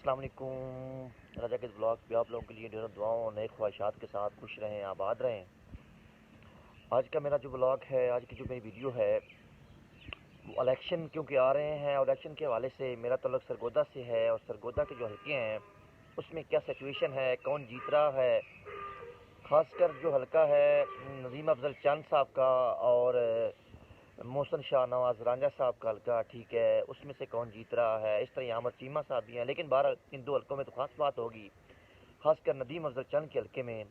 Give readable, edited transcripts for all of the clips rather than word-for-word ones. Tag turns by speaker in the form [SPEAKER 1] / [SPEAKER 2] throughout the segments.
[SPEAKER 1] अस्सलाम वालेकुम। राजा के ब्लॉग पे आप लोगों के लिए ढेरों दुआओं और नए ख्वाहिशात के साथ खुश रहें, आबाद रहें। आज का मेरा जो ब्लॉग है, आज की जो मेरी वीडियो है, वो इलेक्शन क्योंकि आ रहे हैं और इलेक्शन के हवाले से मेरा ताल्लुक सरगोदा से है। और सरगोदा के जो हल्के हैं उसमें क्या सिचुएशन है, कौन जीत रहा है, ख़ासकर जो हल्का है नदीम अफजल चंद साहब का और मोहसिन शाह नवाज़ रांझा साहब का हल्का, ठीक है, उसमें से कौन जीत रहा है। इस तरह अहमद चीमा साहब भी हैं, लेकिन 12 इन दो हल्कों में तो ख़ास बात होगी, ख़ासकर नदीम अफजल चंद के हल्के में,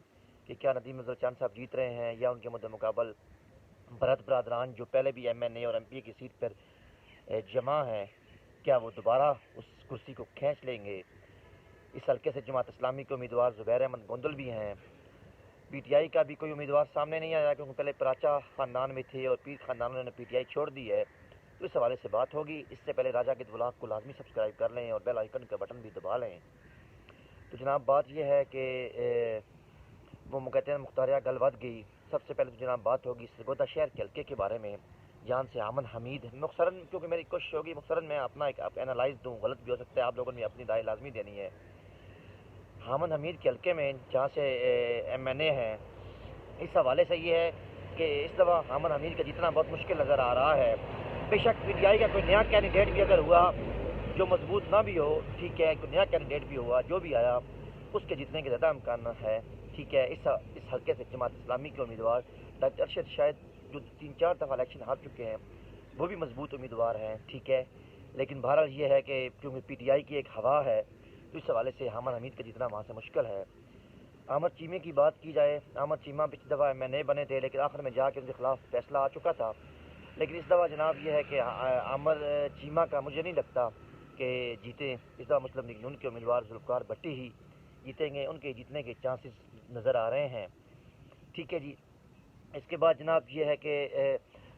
[SPEAKER 1] कि क्या नदीम अफजल चंद साहब जीत रहे हैं या उनके मुकाबल भरत बरादरान जो पहले भी MNA और MP की सीट पर जमा है, क्या वो दोबारा उस कुर्सी को खींच लेंगे। इस हल्के से जमात इस्लामी के उम्मीदवार ज़ुबैर अहमद गोंदल भी हैं। PTI का भी कोई उम्मीदवार सामने नहीं आया क्योंकि पहले पराचा ख़ानदान में थे और पीर ख़ानदान ने PTI छोड़ दी है। तो इस हवाले से बात होगी। इससे पहले राजा के ब्लॉग को लाजमी सब्सक्राइब कर लें और बेल आइकन का बटन भी दबा लें। तो जनाब बात यह है कि वो कहते हैं मुख्तारिया गल वध गई। सबसे पहले तो जनाब बात होगी सरगोदा शहर के हल्के के बारे में, जहाँ से अमन हमीद मुख्तरन, क्योंकि मेरी कोशिश होगी मुख्तरन मैं अपना एक एनालाइज दूँ, गलत भी हो सकता है, आप लोगों ने अपनी राय लाजमी देनी है। अमन हमीद के हल्के में जहाँ से MNA हैं, इस हवाले से ये है कि इस दफ़ा अमन हमीद का जीतना बहुत मुश्किल नज़र आ रहा है। बेशक PTI का कोई नया कैंडिडेट भी अगर हुआ जो मजबूत ना भी हो, ठीक है, कोई नया कैंडिडेट भी हुआ जो भी आया, उसके जीतने के ज़्यादा इम्कान है, ठीक है। इस हल्के से जमात इस्लामी के उम्मीदवार डॉक्टर अरशद शायद जो 3-4 दफ़ा इलेक्शन हार चुके हैं, वो भी मजबूत उम्मीदवार हैं, ठीक है। लेकिन बहरहाल ये है कि क्योंकि PTI की एक हवा है, तो इस हवाले से अमन हमीद का जीतना वहाँ से मुश्किल है। अहमद चीमे की बात की जाए, अहमद चीमा पिछली दफ़ा MNA बने थे, लेकिन आखिर में जाके उनके खिलाफ फैसला आ चुका था। लेकिन इस दफ़ा जनाब यह है कि अहमद चीमा का मुझे नहीं लगता कि जीते। इस दफ़ा मुस्लिम लीग नून के उम्मीदवार जुल्फ़िकार भट्टी ही जीतेंगे, उनके जीतने के चांसेस नज़र आ रहे हैं, ठीक है जी। इसके बाद जनाब यह है कि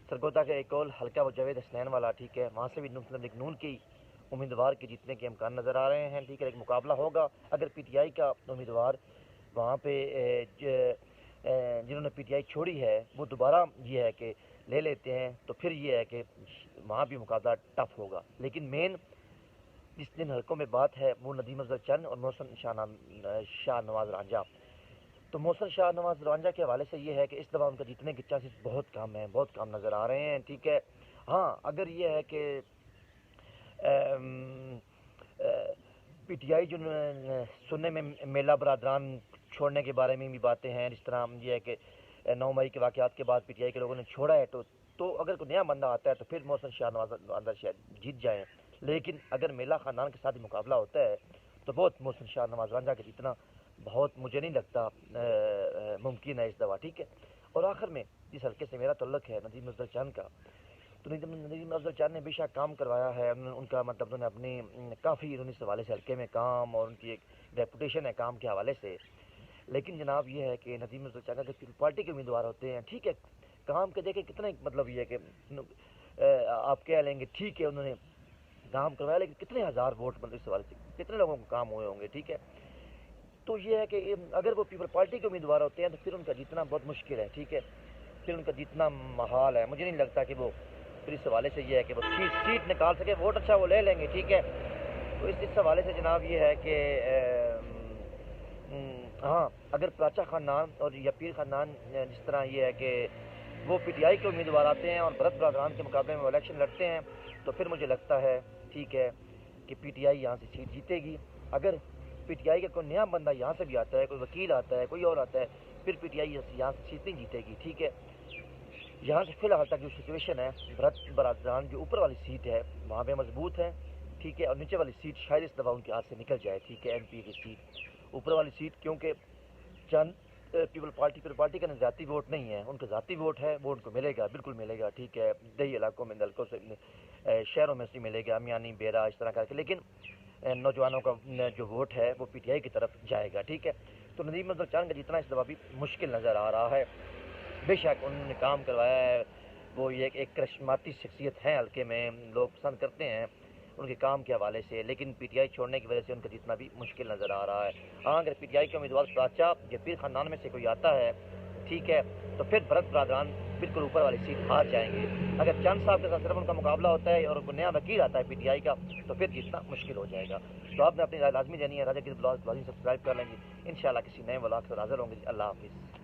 [SPEAKER 1] सरगोदा का एक और हल्का वो जावेद हसनैन वाला, ठीक है, वहाँ से भी मुस्लिम लीग नून की उम्मीदवार के जीतने के इम्कान नज़र आ रहे हैं, ठीक है। एक मुकाबला होगा अगर PTI का उम्मीदवार वहाँ पे जिन्होंने PTI छोड़ी है वो दोबारा ये है कि ले लेते हैं, तो फिर ये है कि वहाँ भी मुकाबला टफ होगा। लेकिन मेन जिस जिन हल्कों में बात है वो नदीम अफजल चंद और मोहसिन शाह नवाज़ रांझा। तो मोहसिन शाह नवाज़ रांझा के हवाले से ये है कि इस दफ़ा उनका जीतने के चांसेस बहुत कम हैं, बहुत कम नज़र आ रहे हैं, ठीक है। हाँ, अगर ये है कि PTI जो सुनने में मेला बरादरान छोड़ने के बारे में भी बातें हैं, इस तरह ये है कि 9 मई के वाक़यात के बाद PTI के लोगों ने छोड़ा है, तो अगर कोई नया बंदा आता है तो फिर मोहसिन शाह नवाज़ शायद जीत जाएँ। लेकिन अगर मेला ख़ानदान के साथ ही मुकाबला होता है तो बहुत मोहसिन शाह नवाज़ रांझा के जीतना बहुत मुझे नहीं लगता मुमकिन है इस दफ़ा, ठीक है। और आखिर में जिस हल्के से मेरा तल्लुक़ है नदीम अफजल चंद का, तो नदीम अफजल चंद ने बेशक काम करवाया है, उनका मतलब उन्होंने अपनी काफ़ी उन्नीस हवाले से हल्के में काम और उनकी एक रेपुटेशन है काम के हवाले से। लेकिन जनाब ये है कि नदीम अफजल चंद अगर पीपल पार्टी के उम्मीदवार होते हैं, ठीक है, काम के देखें कितना मतलब ये है कि आप कह लेंगे ठीक है उन्होंने काम करवाया, लेकिन कितने हज़ार वोट मतलब इस हवाले से कितने लोगों को काम हुए होंगे, ठीक है। तो ये है कि अगर वो पीपल पार्टी के उम्मीदवार होते हैं तो फिर उनका जीतना बहुत मुश्किल है, ठीक है, फिर उनका जीतना महाल है। मुझे नहीं लगता कि वो फिर इस हवाले से ये है कि वो सीट निकाल सके, वोट अच्छा वो ले लेंगे, ठीक है। तो इस हवाले से जनाब ये है कि हाँ, अगर प्राचा ख़ानदान और या पीर ख़ानदान जिस तरह ये है कि वो PTI के उम्मीदवार आते हैं और भरत बरादरान के मुकाबले में इलेक्शन लड़ते हैं, तो फिर मुझे लगता है, ठीक है, कि PTI यहाँ से सीट जीतेगी। अगर PTI का कोई नया बंदा यहाँ से भी आता है, कोई वकील आता है, कोई और आता है, फिर PTI यहाँ से सीट नहीं जीतेगी, ठीक है। यहाँ से फिलहाल तक जो सिचुएशन है, भरत बरादरान जो ऊपर वाली सीट है वहाँ पे मजबूत है, ठीक है, और नीचे वाली सीट शायद इस दफ़ा उनके हाथ से निकल जाए, ठीक है। MP की सीट, ऊपर वाली सीट, क्योंकि चंद पीपल पार्टी का ज़ाती वोट नहीं है, उनका ज़ाती वोट है, वो उनको मिलेगा, बिल्कुल मिलेगा, ठीक है। दही इलाकों में दलकों से शहरों में से मिलेगा, मियानी बेरा इस तरह करके, लेकिन नौजवानों का जो वोट है वो PTI की तरफ जाएगा, ठीक है। तो नदीम अफजल चंद का जितना इस दफ़ा भी मुश्किल नज़र आ रहा है। बेशक उन्होंने काम करवाया है, वो ये एक करिश्माती शख्सियत है, हल्के में लोग पसंद करते हैं उनके काम के हवाले से, लेकिन PTI छोड़ने की वजह से उनका जीतना भी मुश्किल नज़र आ रहा है। हाँ, अगर PTI के उम्मीदवार प्राचा या पीर ख़ानदान में से कोई आता है ٹھیک ہے، تو پھر بھرت برادران بالکل اوپر والی سیٹ ہار جائیں گے۔ اگر چند صاحب کے ساتھ صرف ان کا مقابلہ ہوتا ہے اور نیا وکیل آتا ہے پی ٹی آئی کا، تو پھر جتنا مشکل ہو جائے گا۔ تو آپ نے اپنی رائے لازمی دینی ہے، راجہ کی بلاگ لازمی سبسکرائب کر لیں گے، انشاءاللہ کسی نئے بلاگ سے حاضر ہوں گے جی۔ اللہ حافظ۔